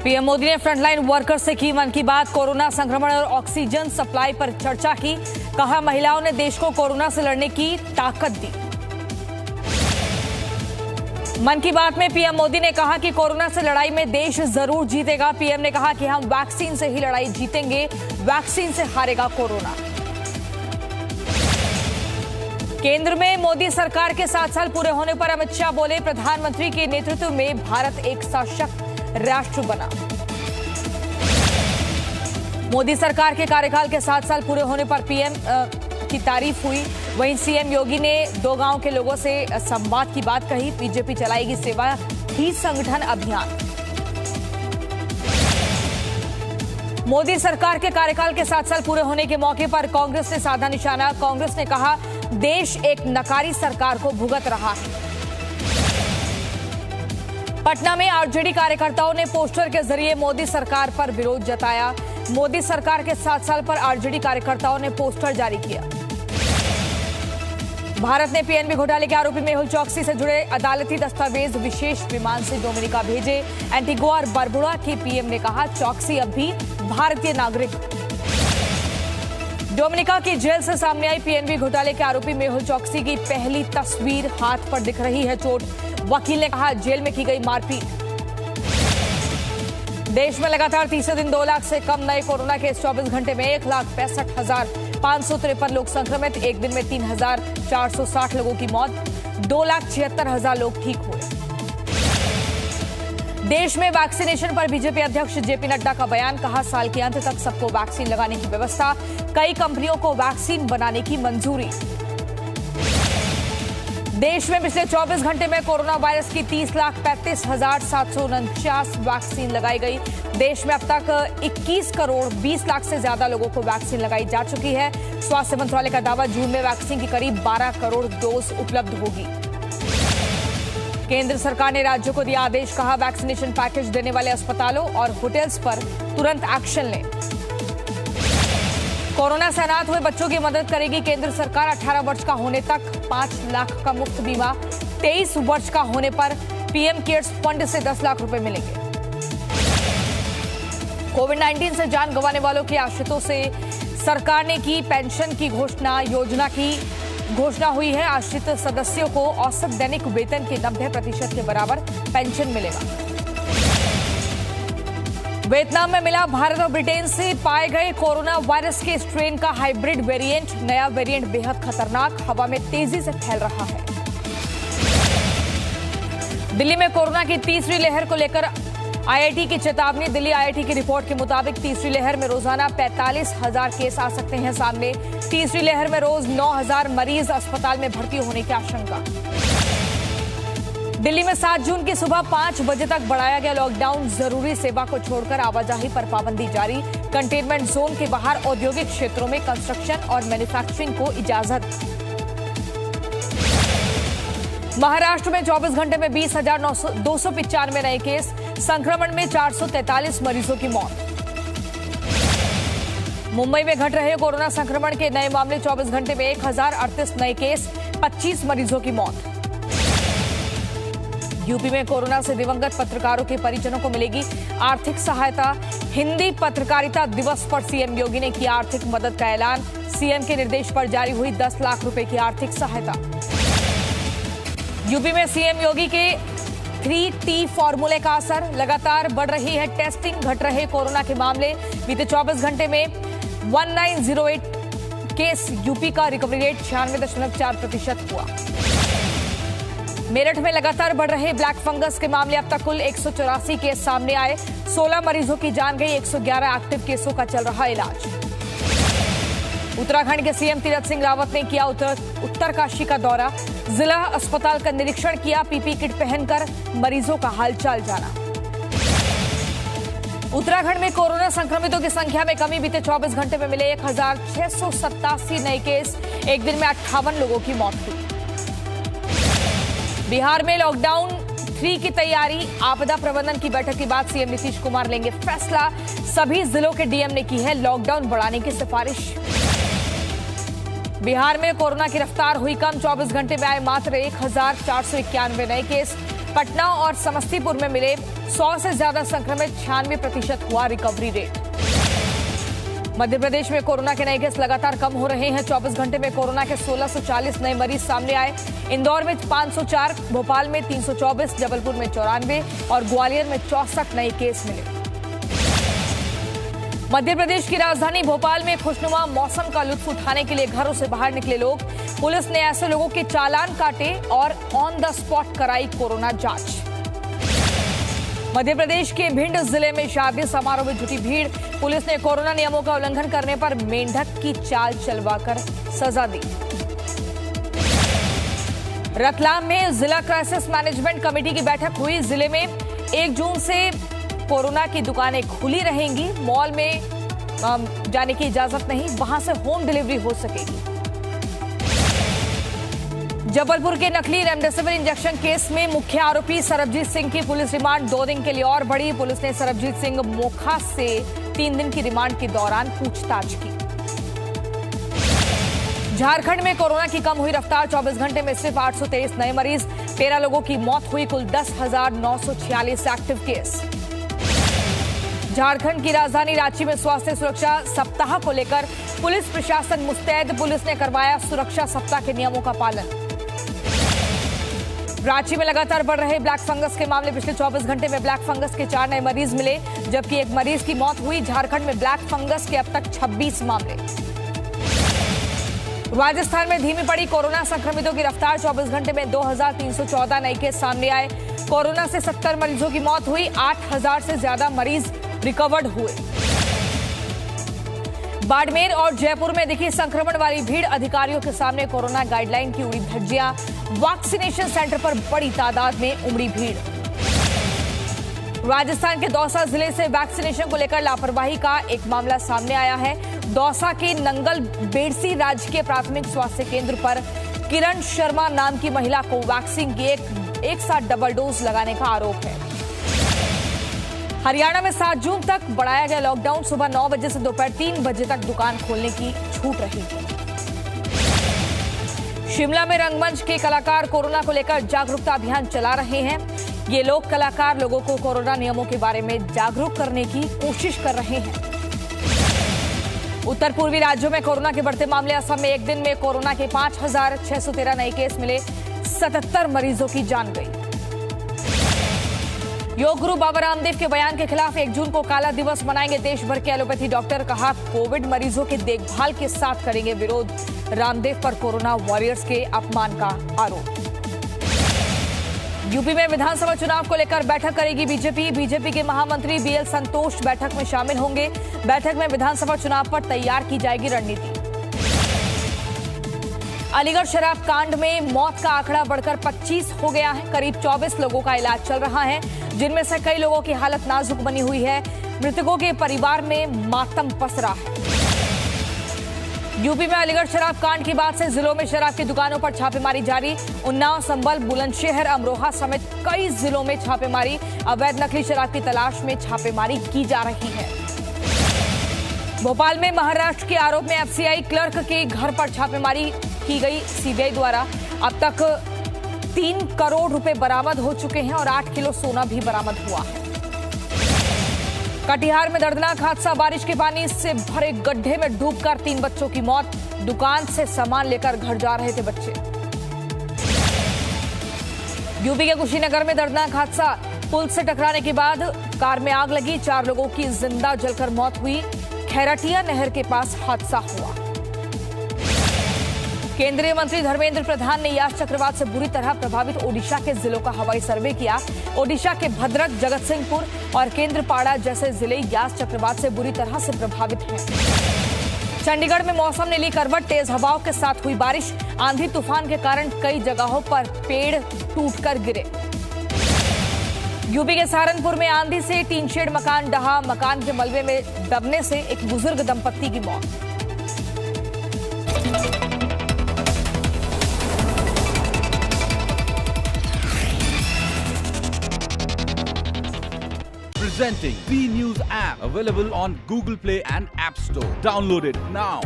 PM Modi ने frontline worker से की मन की बात। कोरोना संक्रमण और ऑक्सीजन सप्लाई पर चर्चा की। कहा, महिलाओं ने देश को कोरोना से लड़ने की ताकत दी। मन की बात में पीएम मोदी ने कहा कि कोरोना से लड़ाई में देश जरूर जीतेगा। पीएम ने कहा कि हम वैक्सीन से ही लड़ाई जीतेंगे, वैक्सीन से हारेगा कोरोना। केंद्र में मोदी सरकार के 7 साल पूरे होने पर अमित शाह बोले, प्रधानमंत्री के नेतृत्व में भारत एक सशक्त राष्ट्र बना। मोदी सरकार के कार्यकाल के 7 साल पूरे होने पर पीएम की तारीफ हुई। वहीं सीएम योगी ने 2 गांव के लोगों से संवाद की बात कही। बीजेपी चलाएगी सेवा ही संगठन अभियान। मोदी सरकार के कार्यकाल के 7 साल पूरे होने के मौके पर कांग्रेस ने साधा निशाना। कांग्रेस ने कहा, देश एक नकारी सरकार को भुगत रहा है। पटना में आरजेडी कार्यकर्ताओं ने पोस्टर के जरिए मोदी सरकार पर विरोध जताया। मोदी सरकार के 7 साल पर आरजेडी कार्यकर्ताओं ने पोस्टर जारी किया। भारत ने पीएनबी घोटाले के आरोपी मेहुल चोकसी से जुड़े अदालती दस्तावेज विशेष विमान से डोमिनिका भेजे। एंटीगुआ और बारबुडा के पीएम ने कहा, चोकसी अब भी भारतीय नागरिक। डोमिनिका की जेल से सामने आई पीएनबी घोटाले के आरोपी मेहुल चोकसी की पहली तस्वीर। हाथ पर दिख रही है चोट। वकील ने कहा, जेल में की गई मारपीट। देश में लगातार तीसरे दिन 2 लाख से कम नए कोरोना केस। 24 घंटे में 1,65,553 लोग संक्रमित। एक दिन में 3,460 लोगों की मौत। 2,76,000 लोग ठीक हुए। देश में वैक्सीनेशन पर बीजेपी अध्यक्ष जेपी नड्डा का बयान। कहा, साल के अंत तक सबको वैक्सीन लगाने की व्यवस्था। कई कंपनियों को वैक्सीन बनाने की मंजूरी। देश में पिछले 24 घंटे में कोरोना वायरस की 30,35,749 वैक्सीन लगाई गई। देश में अब तक 21 करोड़ 20 लाख से ज्यादा लोगों को वैक्सीन लगाई जा चुकी है। स्वास्थ्य मंत्रालय का दावा, जून में वैक्सीन की करीब 12 करोड़ डोज उपलब्ध होगी। केंद्र सरकार ने राज्यों को दिया आदेश। कहा, वैक्सीनेशन पैकेज देने वाले अस्पतालों और होटल्स पर तुरंत एक्शन लें। कोरोना से अनाथ हुए बच्चों की मदद करेगी केंद्र सरकार। 18 वर्ष का होने तक 5 लाख का मुफ्त बीमा। 23 वर्ष का होने पर पीएम केयर्स फंड से 10 लाख रुपए मिलेंगे। कोविड-19 से जान गंवाने वालों के आश्रितों से सरकार ने की पेंशन की घोषणा। योजना की घोषणा हुई है। आश्रित सदस्यों को औसत दैनिक वेतन के 90% के बराबर पेंशन मिलेगा। वियतनाम में मिला भारत और ब्रिटेन से पाए गए कोरोना वायरस के स्ट्रेन का हाइब्रिड वेरिएंट। नया वेरिएंट बेहद खतरनाक, हवा में तेजी से फैल रहा है। दिल्ली में कोरोना की तीसरी लहर को लेकर आईआईटी की चेतावनी। दिल्ली आईआईटी की रिपोर्ट के मुताबिक तीसरी लहर में रोजाना 45,000 केस आ सकते हैं सामने। तीसरी लहर में रोज 9,000 मरीज अस्पताल में भर्ती होने की आशंका। दिल्ली में 7 जून की सुबह 5 बजे तक बढ़ाया गया लॉकडाउन। जरूरी सेवा को छोड़कर आवाजाही पर पाबंदी जारी। कंटेनमेंट जोन के बाहर औद्योगिक क्षेत्रों में कंस्ट्रक्शन और मैन्युफैक्चरिंग को इजाजत। महाराष्ट्र में 24 घंटे में 20,295 नए केस। संक्रमण में 443 मरीजों की मौत। मुंबई में घट रहे कोरोना संक्रमण के नए मामले। 24 घंटे में 1,038 नए केस, 25 मरीजों की मौत। यूपी में कोरोना से दिवंगत पत्रकारों के परिजनों को मिलेगी आर्थिक सहायता। हिंदी पत्रकारिता दिवस पर सीएम योगी ने किया आर्थिक मदद का ऐलान। सीएम के निर्देश पर जारी हुई 10 लाख रुपए की आर्थिक सहायता। यूपी में सीएम योगी के 3T फॉर्मूले का असर। लगातार बढ़ रही है टेस्टिंग, घट रहे कोरोना के मामले। बीते 24 घंटे में 1908 केस। यूपी का रिकवरी रेट 96.4% हुआ। मेरठ में लगातार बढ़ रहे ब्लैक फंगस के मामले। अब तक कुल 184 केस सामने आए। 16 मरीजों की जान गई। 111 एक्टिव केसों का चल रहा इलाज। उत्तराखंड के सीएम तीरथ सिंह रावत ने किया उत्तरकाशी का दौरा। जिला अस्पताल का निरीक्षण किया। पीपी किट पहनकर मरीजों का हालचाल जाना। उत्तराखंड में कोरोना संक्रमितों की संख्या में कमी। बीते 24 घंटे में मिले 1,687 नए केस। एक दिन में 58 लोगों की मौत हुई। बिहार में लॉकडाउन 3 की तैयारी। आपदा प्रबंधन की बैठक के बाद सीएम नीतीश कुमार लेंगे फैसला। सभी जिलों के डीएम ने की है लॉकडाउन बढ़ाने की सिफारिश। बिहार में कोरोना की रफ्तार हुई कम। 24 घंटे में आए मात्र 1,491 नए केस। पटना और समस्तीपुर में मिले 100 से ज्यादा संक्रमित 96% हुआ रिकवरी रेट। मध्य प्रदेश में कोरोना के नए केस लगातार कम हो रहे हैं। 24 घंटे में कोरोना के 1640 नए मरीज सामने आए। इंदौर में 504, भोपाल में 324, जबलपुर में 94 और ग्वालियर में 64 नए केस मिले। मध्य प्रदेश की राजधानी भोपाल में खुशनुमा मौसम का लुत्फ उठाने के लिए घरों से बाहर निकले लोग। पुलिस ने ऐसे लोगों के चालान काटे और ऑन द स्पॉट कराई कोरोना जांच। मध्य प्रदेश के भिंड जिले में शादी समारोह में जुटी भीड़। पुलिस ने कोरोना नियमों का उल्लंघन करने पर मेंढक की चाल चलवाकर सजा दी। रतलाम में जिला क्राइसिस मैनेजमेंट कमेटी की बैठक हुई। जिले में 1 जून से कोरोना की दुकानें खुली रहेंगी। मॉल में जाने की इजाजत नहीं, वहां से होम डिलीवरी हो सकेगी। जबलपुर के नकली रेमडेसिविर इंजेक्शन केस में मुख्य आरोपी सरबजीत सिंह की पुलिस रिमांड 2 दिन के लिए और बढ़ी। पुलिस ने सरबजीत सिंह मोखा से 3 दिन की रिमांड के दौरान पूछताछ की। झारखंड में कोरोना की कम हुई रफ्तार। 24 घंटे में सिर्फ 823 नए मरीज, 13 लोगों की मौत हुई। कुल 10,946 एक्टिव केस। झारखंड की राजधानी रांची में स्वास्थ्य सुरक्षा सप्ताह को लेकर पुलिस प्रशासन मुस्तैद। पुलिस ने करवाया सुरक्षा सप्ताह के नियमों का पालन। रांची में लगातार बढ़ रहे ब्लैक फंगस के मामले। पिछले 24 घंटे में ब्लैक फंगस के 4 नए मरीज मिले, जबकि 1 मरीज की मौत हुई। झारखंड में ब्लैक फंगस के अब तक 26 मामले। राजस्थान में धीमी पड़ी कोरोना संक्रमितों की रफ्तार। 24 घंटे में 2314 नए केस सामने आए। कोरोना से 70 मरीजों की मौत हुई। 8000 से ज्यादा मरीज रिकवर्ड हुए। बाड़मेर और जयपुर में दिखी संक्रमण वाली भीड़। अधिकारियों के सामने कोरोना गाइडलाइन की उड़ी धज्जियां। वैक्सीनेशन सेंटर पर बड़ी तादाद में उमड़ी भीड़। राजस्थान के दौसा जिले से वैक्सीनेशन को लेकर लापरवाही का एक मामला सामने आया है। दौसा के नंगल बेड़सी राजकीय प्राथमिक स्वास्थ्य केंद्र पर किरण शर्मा नाम की महिला को वैक्सीन की एक साथ डबल डोज लगाने का आरोप है। हरियाणा में 7 जून तक बढ़ाया गया लॉकडाउन। सुबह 9 बजे से दोपहर 3 बजे तक दुकान खोलने की छूट रहेगी। शिमला में रंगमंच के कलाकार कोरोना को लेकर जागरूकता अभियान चला रहे हैं। ये लोक कलाकार लोगों को कोरोना नियमों के बारे में जागरूक करने की कोशिश कर रहे हैं। उत्तर पूर्वी राज्यों में कोरोना के बढ़ते मामले। असम में एक दिन में कोरोना के 5,613 नए केस मिले। 77 मरीजों की जान गई। योग गुरु बाबा रामदेव के बयान के खिलाफ 1 जून को काला दिवस मनाएंगे देश भर के एलोपैथी डॉक्टर। कहा, कोविड मरीजों के देखभाल के साथ करेंगे विरोध। रामदेव पर कोरोना वॉरियर्स के अपमान का आरोप। यूपी में विधानसभा चुनाव को लेकर बैठक करेगी बीजेपी। बीजेपी के महामंत्री बीएल संतोष बैठक में शामिल होंगे। बैठक में विधानसभा चुनाव पर तैयार की जाएगी रणनीति। अलीगढ़ शराब कांड में मौत का आंकड़ा बढ़कर 25 हो गया है। करीब 24 लोगों का इलाज चल रहा है, जिनमें से कई लोगों की हालत नाजुक बनी हुई है। मृतकों के परिवार में मातम पसरा है। यूपी में अलीगढ़ शराब कांड के बाद से जिलों में शराब की दुकानों पर छापेमारी जारी। उन्नाव, संभल, बुलंदशहर, अमरोहा समेत कई जिलों में छापेमारी। अवैध नकली शराब की तलाश में छापेमारी की जा रही है। भोपाल में महाराष्ट्र के आरोप में एफसीआई क्लर्क के घर पर छापेमारी की गई सीबीआई द्वारा। अब तक 3 करोड़ रुपए बरामद हो चुके हैं और 8 किलो सोना भी बरामद हुआ है। कटिहार में दर्दनाक हादसा। बारिश के पानी से भरे गड्ढे में डूबकर 3 बच्चों की मौत। दुकान से सामान लेकर घर जा रहे थे बच्चे। यूपी के कुशीनगर में दर्दनाक हादसा। पुल से टकराने के बाद कार में आग लगी। 4 लोगों की जिंदा जलकर मौत हुई। खैरटिया नहर के पास हादसा हुआ। केंद्रीय मंत्री धर्मेंद्र प्रधान ने यास चक्रवात से बुरी तरह प्रभावित ओडिशा के जिलों का हवाई सर्वे किया। ओडिशा के भद्रक, जगतसिंहपुर और केंद्रपाड़ा जैसे जिले यास चक्रवात से बुरी तरह से प्रभावित हैं। चंडीगढ़ में मौसम ने ली करवट। तेज हवाओं के साथ हुई बारिश। आंधी तूफान के कारण कई जगहों पर पेड़ टूटकर गिरे। यूपी के सहारनपुर में आंधी से टीन शेड मकान ढहा। मकान के मलबे में दबने से एक बुजुर्ग दंपत्ति की मौत। Presenting B News app, available on Google Play and App Store. Download it now.